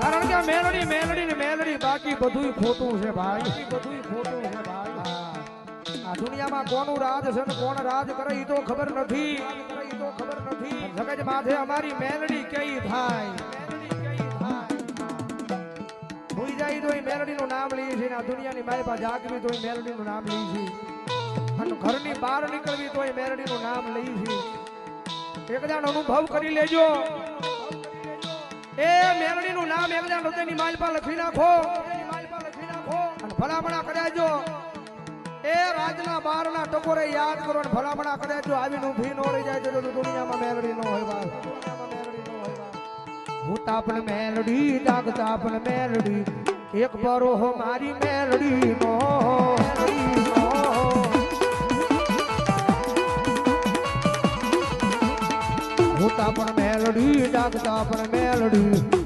કારણ કે મેલડી મેલડી ને મેલડી બાકી બધું ખોટું છે ભાઈ, બધું ખોટું છે ભાઈ. આ દુનિયામાં કોનું રાજ છે ને કોણ રાજ કરે એ તો ખબર નથી, એ તો ખબર નથી. જગત માથે અમારી મેલડી કઈ થાય, ભૂલી જાય તો એ મેલડી નું નામ લઈએ છીએ. આ દુનિયાની મારી પાસે જાગવી તો એ મેલડી નું નામ લઈએ છીએ, અને ઘરની બહાર નીકળવી તો એ મેલડી નું નામ લઈએ છીએ. એક જાણ અનુભવ કરી લેજો, એ મેલડી નું નામ એક જાણ હૃદયની માલ પર લખી નાખો, અને ભલામણા કરાજો. એ રાજના બારના ટકોરે યાદ કરો અને ભલામણા કરાજો. આવીને ઊભી નો રહી જાય તો દુનિયામાં મેલડી નો હોય બાપ. હું તાપણ મેલડી જાગતા પણ મેલડી, એક બરો હો મારી મેલડી નો. હું તાપણ મેલડી જાગતા પણ મેલડી,